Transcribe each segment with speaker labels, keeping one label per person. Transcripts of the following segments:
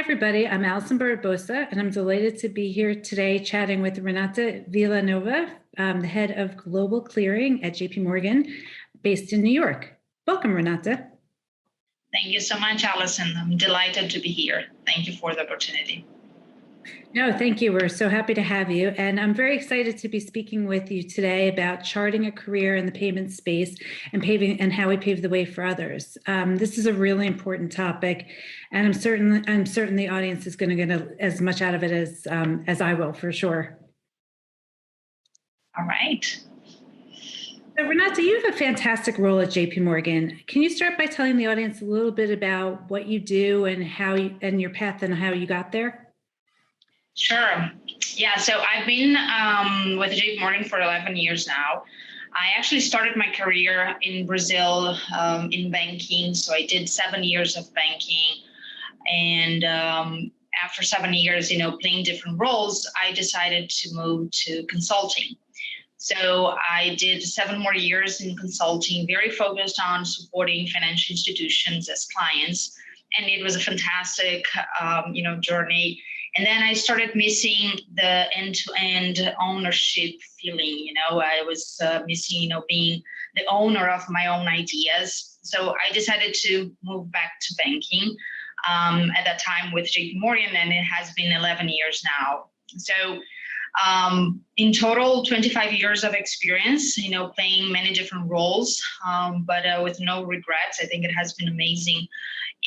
Speaker 1: everybody. I'm Allison Barbosa, and I'm delighted to be here today chatting with Renata Vilanova, the head of Global Clearing at JP Morgan, based in New York. Welcome, Renata.
Speaker 2: Thank you so much, Allison. I'm delighted to be here. Thank you for the opportunity.
Speaker 1: No, thank you. We're so happy to have you. And I'm very excited to be speaking with you today about charting a career in the payment space and paving and how we pave the way for others. This is a really important topic, and I'm certain the audience is going to get as much out of it as I will, for sure.
Speaker 2: All right.
Speaker 1: So Renata, you have a fantastic role at JP Morgan. Can you start by telling the audience a little bit about what you do and and your path and how you got there?
Speaker 2: Sure. Yeah, so I've been with JP Morgan for 11 years now. I actually started my career in Brazil in banking. So I did 7 years of banking. And after 7 years, playing different roles, I decided to move to consulting. So I did 7 more years in consulting, very focused on supporting financial institutions as clients. And it was a fantastic, journey. And then I started missing the end-to-end ownership feeling. I was missing, being the owner of my own ideas. So I decided to move back to banking at that time with JP Morgan, and it has been 11 years now. So in total, 25 years of experience, playing many different roles, but with no regrets. I think it has been amazing.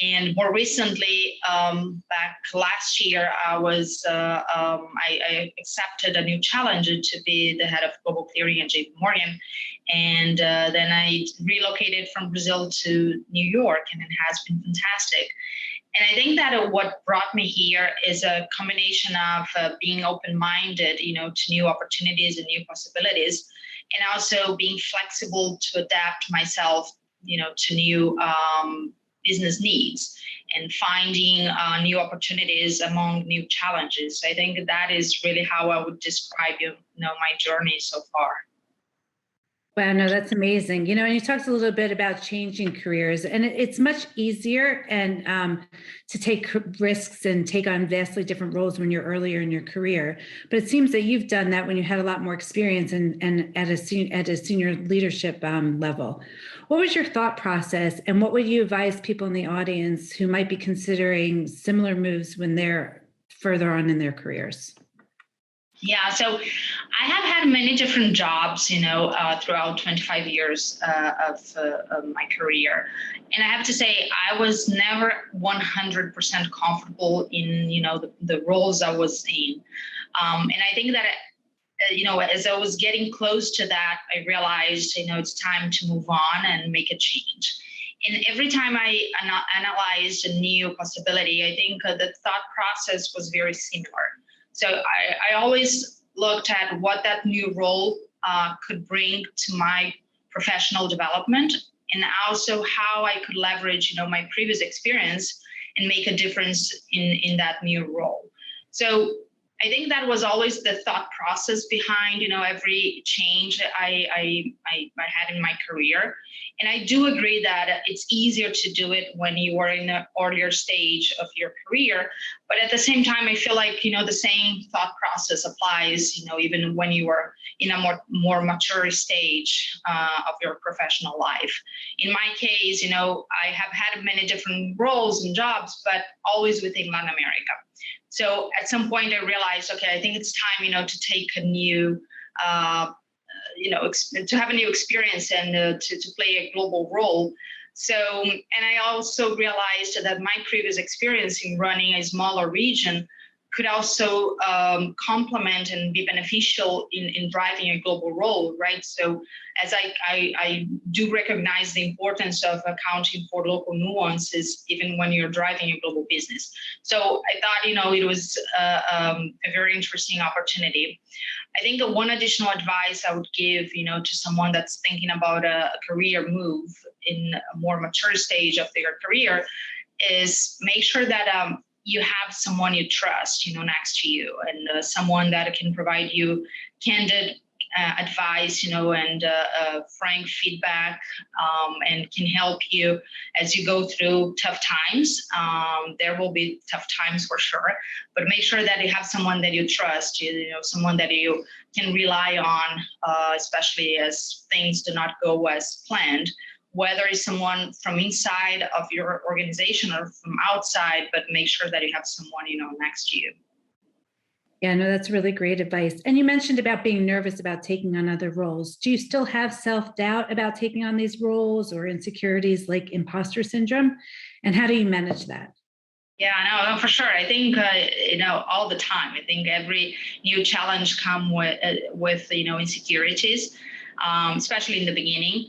Speaker 2: And more recently, back last year, I accepted a new challenge to be the head of Global Clearing at JP Morgan. And then I relocated from Brazil to New York, and it has been fantastic. And I think that what brought me here is a combination of being open-minded, to new opportunities and new possibilities, and also being flexible to adapt myself, to new business needs and finding new opportunities among new challenges. I think that is really how I would describe, my journey so far.
Speaker 1: Wow, no, that's amazing. And you talked a little bit about changing careers, and it's much easier and to take risks and take on vastly different roles when you're earlier in your career. But it seems that you've done that when you had a lot more experience and at a senior leadership level. What was your thought process, and what would you advise people in the audience who might be considering similar moves when they're further on in their careers?
Speaker 2: Yeah, so I have had many different jobs, throughout 25 years of my career. And I have to say, I was never 100% comfortable in, the roles I was in. And I think that, as I was getting close to that, I realized, it's time to move on and make a change. And every time I analyzed a new possibility, I think the thought process was very similar. So I always looked at what that new role could bring to my professional development, and also how I could leverage, my previous experience and make a difference in that new role. So I think that was always the thought process behind, every change I had in my career. And I do agree that it's easier to do it when you are in an earlier stage of your career. But at the same time, I feel like, the same thought process applies, even when you are in a more mature stage of your professional life. In my case, I have had many different roles and jobs, but always within Latin America. So at some point I realized, okay, I think it's time, to take a new, to have a new experience and to play a global role. So, and I also realized that my previous experience in running a smaller region could also complement and be beneficial in driving a global role, right? So as I do recognize the importance of accounting for local nuances, even when you're driving a global business. So I thought, it was a very interesting opportunity. I think the one additional advice I would give, to someone that's thinking about a career move in a more mature stage of their career is make sure that you have someone you trust, next to you, and someone that can provide you candid advice, and frank feedback, and can help you as you go through tough times. There will be tough times for sure, but make sure that you have someone that you trust, someone that you can rely on, especially as things do not go as planned, whether it's someone from inside of your organization or from outside, but make sure that you have someone, next to you.
Speaker 1: Yeah, no, that's really great advice. And you mentioned about being nervous about taking on other roles. Do you still have self-doubt about taking on these roles or insecurities like imposter syndrome? And how do you manage that?
Speaker 2: Yeah, no, for sure. I think, all the time. I think every new challenge comes with insecurities, especially in the beginning.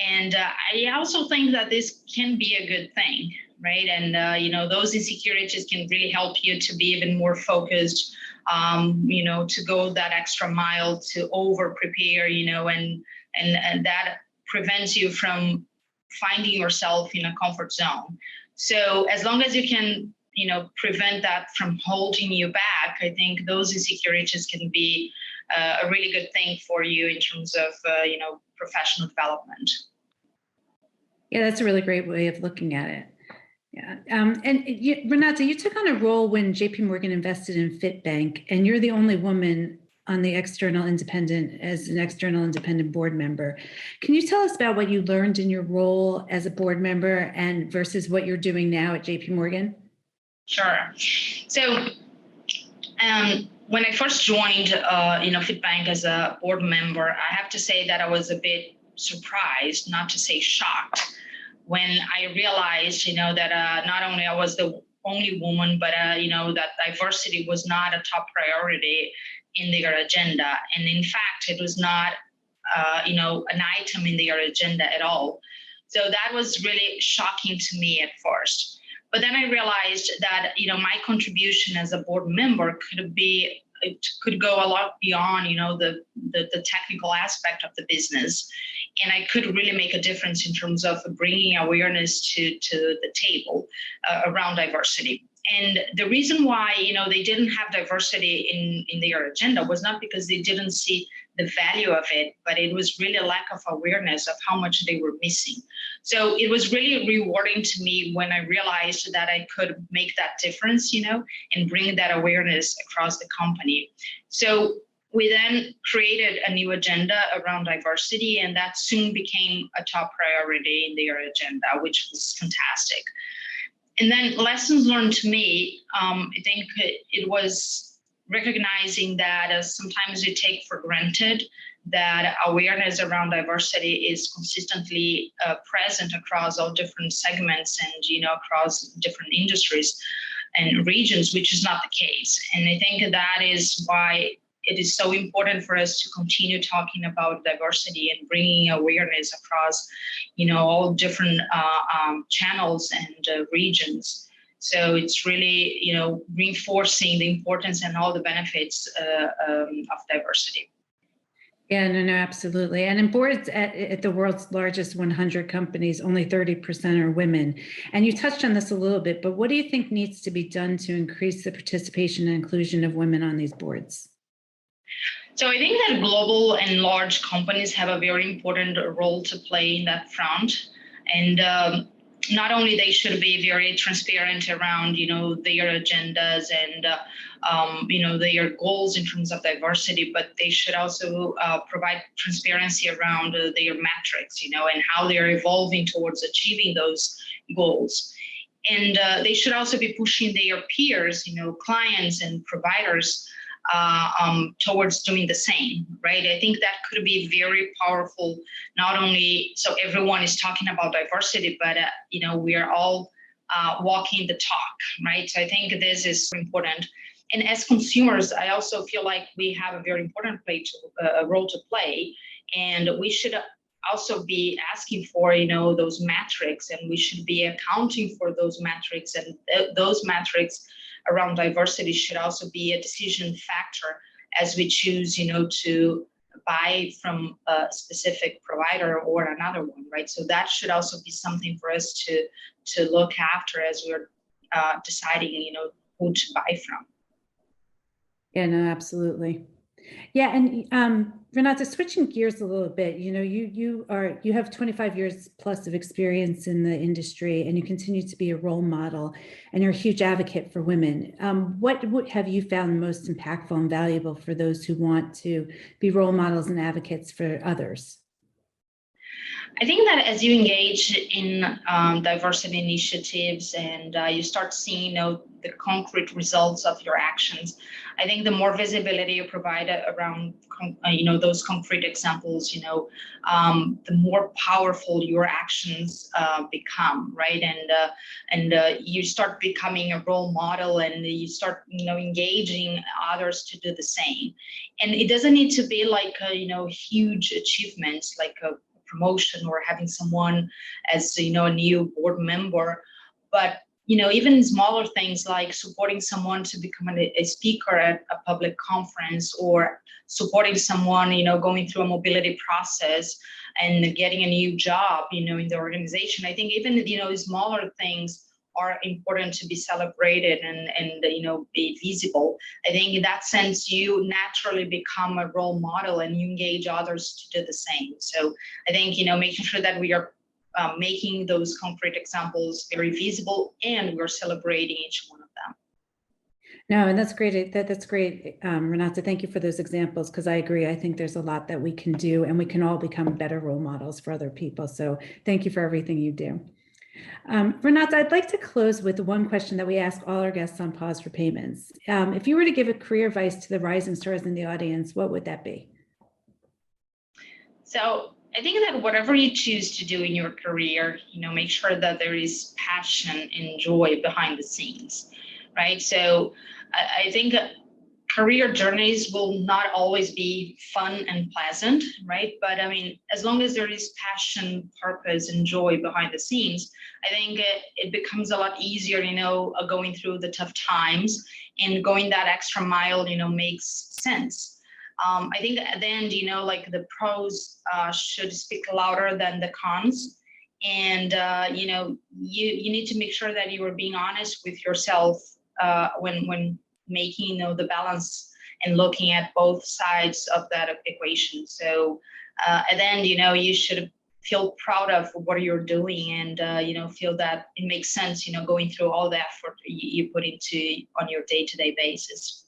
Speaker 2: And I also think that this can be a good thing, right? And, those insecurities can really help you to be even more focused, to go that extra mile, to over prepare, and that prevents you from finding yourself in a comfort zone. So as long as you can, prevent that from holding you back, I think those insecurities can be a really good thing for you in terms of, professional development.
Speaker 1: Yeah, that's a really great way of looking at it. Yeah. Renata, you took on a role when JP Morgan invested in FitBank, and you're the only woman on the as an external independent board member. Can you tell us about what you learned in your role as a board member and versus what you're doing now at JP Morgan?
Speaker 2: Sure. So when I first joined, FitBank as a board member, I have to say that I was a bit surprised, not to say shocked, when I realized, that not only I was the only woman, but, that diversity was not a top priority in their agenda. And in fact, it was not, an item in their agenda at all. So that was really shocking to me at first. But then I realized that, my contribution as a board member could go a lot beyond, the technical aspect of the business. And I could really make a difference in terms of bringing awareness to the table around diversity. And the reason why, they didn't have diversity in their agenda was not because they didn't see the value of it, but it was really a lack of awareness of how much they were missing. So it was really rewarding to me when I realized that I could make that difference, and bring that awareness across the company. So we then created a new agenda around diversity, and that soon became a top priority in their agenda, which was fantastic. And then lessons learned to me, I think it was recognizing that sometimes we take for granted that awareness around diversity is consistently present across all different segments and, across different industries and regions, which is not the case. And I think that is why it is so important for us to continue talking about diversity and bringing awareness across, all different channels and regions. So it's really, reinforcing the importance and all the benefits of diversity.
Speaker 1: Yeah, no, absolutely. And in boards at the world's largest 100 companies, only 30% are women. And you touched on this a little bit, but what do you think needs to be done to increase the participation and inclusion of women on these boards?
Speaker 2: So I think that global and large companies have a very important role to play in that front. And not only they should be very transparent around, their agendas and, their goals in terms of diversity, but they should also provide transparency around their metrics, and how they're evolving towards achieving those goals. And they should also be pushing their peers, clients and providers towards doing the same, right? I think that could be very powerful, not only so everyone is talking about diversity, but, we are all walking the talk, right? So I think this is important. And as consumers, I also feel like we have a very important role to play, and we should also be asking for, those metrics, and we should be accounting for those metrics, and those metrics around diversity should also be a decision factor as we choose, to buy from a specific provider or another one, right? So that should also be something for us to look after as we're deciding, who to buy from.
Speaker 1: Yeah, no, absolutely. Yeah, and Renata, switching gears a little bit, you have 25 years plus of experience in the industry, and you continue to be a role model, and you're a huge advocate for women. What have you found most impactful and valuable for those who want to be role models and advocates for others?
Speaker 2: I think that as you engage in diversity initiatives and you start seeing, the concrete results of your actions, I think the more visibility you provide around, those concrete examples, the more powerful your actions become, right? And you start becoming a role model, and you start, engaging others to do the same. And it doesn't need to be like huge achievements, like a promotion or having someone as a new board member, but even smaller things like supporting someone to become a speaker at a public conference, or supporting someone going through a mobility process and getting a new job in the organization. I think even smaller things are important to be celebrated and be visible. I think in that sense, you naturally become a role model and you engage others to do the same. So I think, making sure that we are making those concrete examples very visible, and we're celebrating each one of them.
Speaker 1: No, and that's great. That's great, Renata. Thank you for those examples, because I agree. I think there's a lot that we can do, and we can all become better role models for other people. So thank you for everything you do. Renata, I'd like to close with one question that we ask all our guests on Pause for Payments. If you were to give a career advice to the rising stars in the audience, what would that be?
Speaker 2: So I think that whatever you choose to do in your career, make sure that there is passion and joy behind the scenes, right? So I think career journeys will not always be fun and pleasant, right? But I mean, as long as there is passion, purpose, and joy behind the scenes, I think it becomes a lot easier, going through the tough times, and going that extra mile, makes sense. I think at the end, like the pros should speak louder than the cons. And, you need to make sure that you are being honest with yourself when making, the balance and looking at both sides of that equation. So at the end, you should feel proud of what you're doing, and, feel that it makes sense, going through all the effort you put into on your day-to-day basis.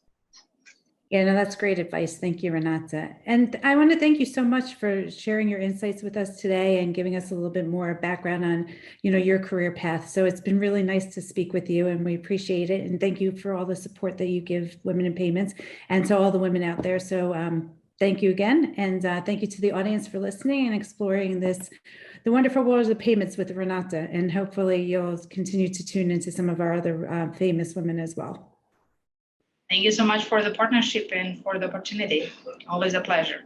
Speaker 1: Yeah, no, that's great advice. Thank you, Renata. And I want to thank you so much for sharing your insights with us today and giving us a little bit more background on, your career path. So it's been really nice to speak with you, and we appreciate it. And thank you for all the support that you give Women in Payments and to all the women out there. So thank you again. And thank you to the audience for listening and exploring the wonderful world of payments with Renata. And hopefully you'll continue to tune into some of our other famous women as well.
Speaker 2: Thank you so much for the partnership and for the opportunity. Always a pleasure.